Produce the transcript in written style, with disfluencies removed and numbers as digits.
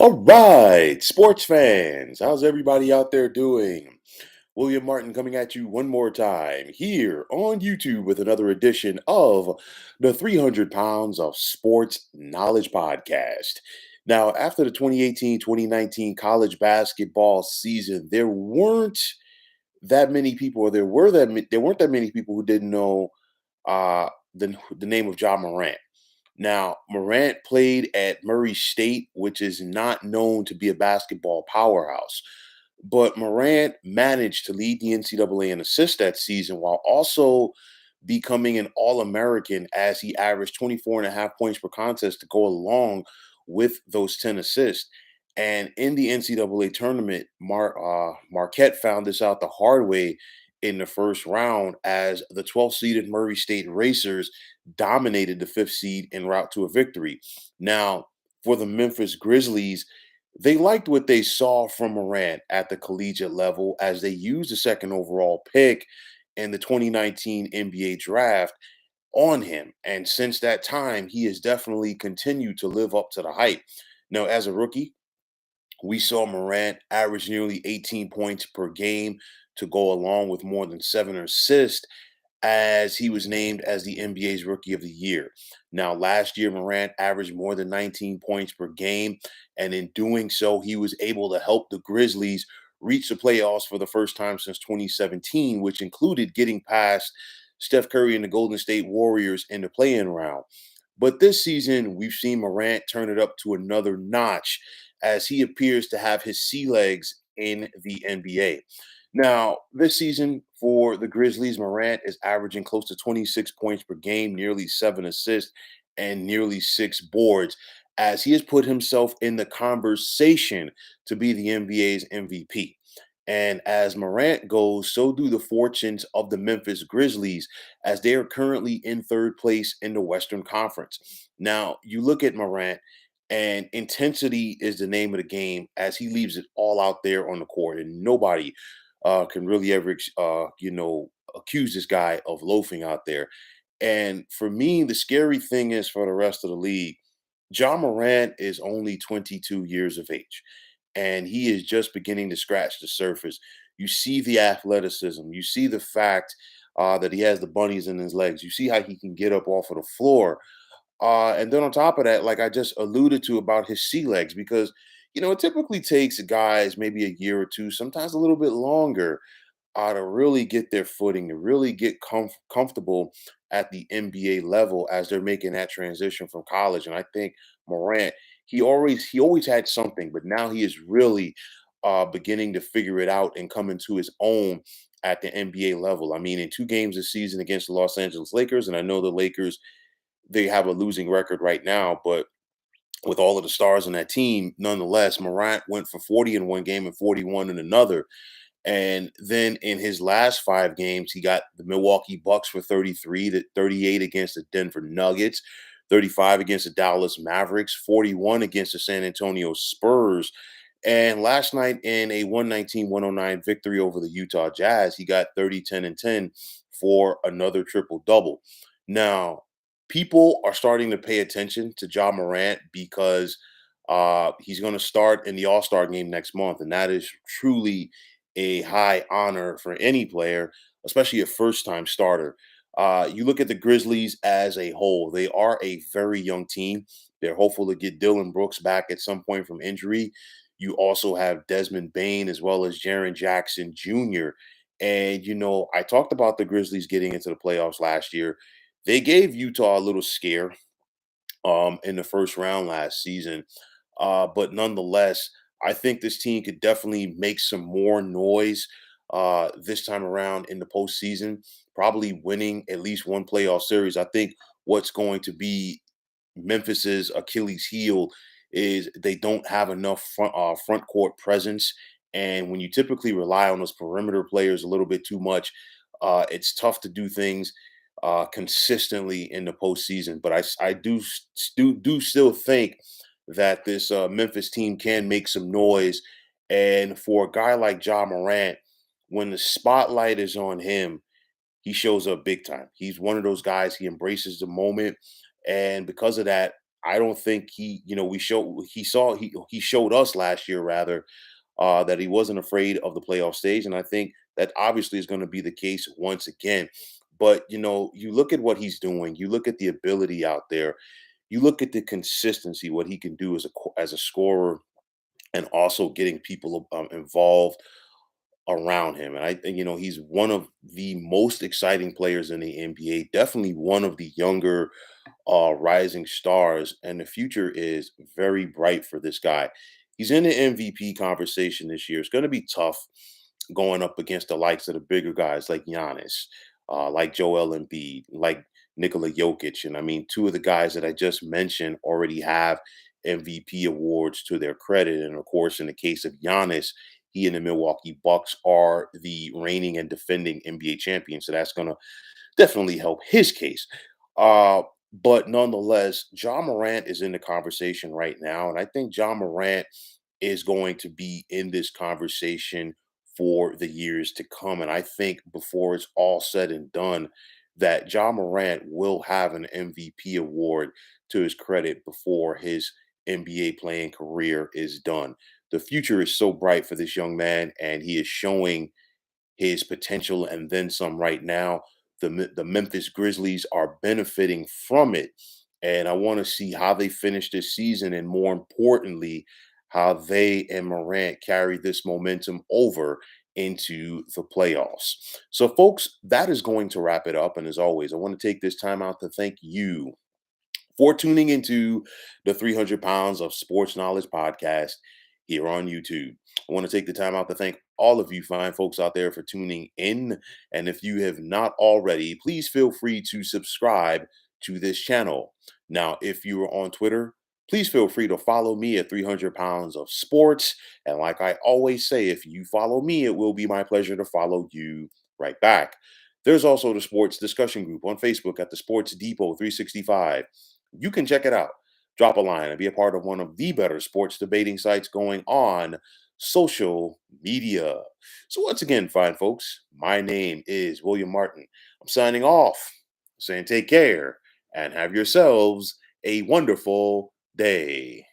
All right, sports fans, how's everybody out there doing? William Martin coming at you one more time here on YouTube with another edition of the 300 Pounds of Sports Knowledge Podcast. Now, after the 2018-2019 college basketball season, there weren't that many people, or there weren't that many people who didn't know the name of John Morant. Now, Morant played at Murray State, which is not known to be a basketball powerhouse. But Morant managed to lead the NCAA in assists that season while also becoming an All American as he averaged 24 and a half points per contest to go along with those 10 assists. And in the NCAA tournament, Marquette found this out the hard way in the first round as the 12th seeded Murray State Racers dominated the fifth seed en route to a victory. Now, for the Memphis Grizzlies, they liked what they saw from Morant at the collegiate level as they used the second overall pick in the 2019 NBA draft on him. And since that time, he has definitely continued to live up to the hype. Now, as a rookie, we saw Morant average nearly 18 points per game to go along with more than seven assists as he was named as the NBA's Rookie of the Year. Now, last year, Morant averaged more than 19 points per game, and in doing so, he was able to help the Grizzlies reach the playoffs for the first time since 2017, which included getting past Steph Curry and the Golden State Warriors in the play-in round. But this season, we've seen Morant turn it up to another notch as he appears to have his sea legs in the NBA. Now, this season for the Grizzlies, Morant is averaging close to 26 points per game, nearly seven assists, and nearly six boards, as he has put himself in the conversation to be the NBA's MVP. And as Morant goes, so do the fortunes of the Memphis Grizzlies, as they are currently in third place in the Western Conference. Now, you look at Morant, and intensity is the name of the game as he leaves it all out there on the court, and nobody can really ever, accuse this guy of loafing out there. And for me, the scary thing is for the rest of the league, John Morant is only 22 years of age, and he is just beginning to scratch the surface. You see the athleticism, you see the fact that he has the bunnies in his legs, you see how he can get up off of the floor. And then on top of that, like I just alluded to about his sea legs, because it typically takes guys maybe a year or two, sometimes a little bit longer, to really get their footing, to really get comfortable at the NBA level as they're making that transition from college. And I think Morant, he always had something, but now he is really beginning to figure it out and come into his own at the NBA level. I mean, in two games this season against the Los Angeles Lakers, and I know the Lakers, they have a losing record right now, but with all of the stars on that team, nonetheless, Morant went for 40 in one game and 41 in another. And then in his last five games, he got the Milwaukee Bucks for 33, to 38 against the Denver Nuggets, 35 against the Dallas Mavericks, 41 against the San Antonio Spurs. And last night in a 119-109 victory over the Utah Jazz, he got 30, 10, and 10 for another triple double. Now, people are starting to pay attention to Ja Morant because he's going to start in the All Star game next month. And that is truly a high honor for any player, especially a first time starter. You look at the Grizzlies as a whole, they are a very young team. They're hopeful to get Dylan Brooks back at some point from injury. You also have Desmond Bain as well as Jaren Jackson Jr. And, I talked about the Grizzlies getting into the playoffs last year. They gave Utah a little scare in the first round last season. But nonetheless, I think this team could definitely make some more noise this time around in the postseason, probably winning at least one playoff series. I think what's going to be Memphis's Achilles heel is they don't have enough front court presence. And when you typically rely on those perimeter players a little bit too much, it's tough to do things consistently in the postseason. But I do still think that this Memphis team can make some noise. And for a guy like Ja Morant, when the spotlight is on him, he shows up big time. He's one of those guys, he embraces the moment. And because of that, I don't think he showed us last year rather that he wasn't afraid of the playoff stage, and I think that obviously is going to be the case once again. But you look at what he's doing, you look at the ability out there, you look at the consistency, what he can do as a scorer, and also getting people involved around him. And I think he's one of the most exciting players in the NBA. Definitely one of the younger rising stars, and the future is very bright for this guy. He's in the MVP conversation this year. It's going to be tough going up against the likes of the bigger guys like Giannis, like Joel Embiid, like Nikola Jokic. And I mean, two of the guys that I just mentioned already have MVP awards to their credit. And of course, in the case of Giannis, he and the Milwaukee Bucks are the reigning and defending NBA champions. So that's going to definitely help his case. Uh, but nonetheless, John Morant is in the conversation right now. And I think John Morant is going to be in this conversation for the years to come. And I think before it's all said and done, that John Morant will have an MVP award to his credit before his NBA playing career is done. The future is so bright for this young man, and he is showing his potential and then some right now. The Memphis Grizzlies are benefiting from it. And I want to see how they finish this season, and more importantly, how they and Morant carry this momentum over into the playoffs. So, folks, that is going to wrap it up. And as always, I want to take this time out to thank you for tuning into the 300 Pounds of Sports Knowledge podcast here on YouTube. I want to take the time out to thank all of you fine folks out there for tuning in. And if you have not already, please feel free to subscribe to this channel. Now, if you are on Twitter, please feel free to follow me at 300 Pounds of Sports. And like I always say, if you follow me, it will be my pleasure to follow you right back. There's also the sports discussion group on Facebook at the Sports Depot 365. You can check it out. Drop a line and be a part of one of the better sports debating sites going on social media. So, once again, fine folks, my name is William Martin. I'm signing off, saying take care and have yourselves a wonderful day.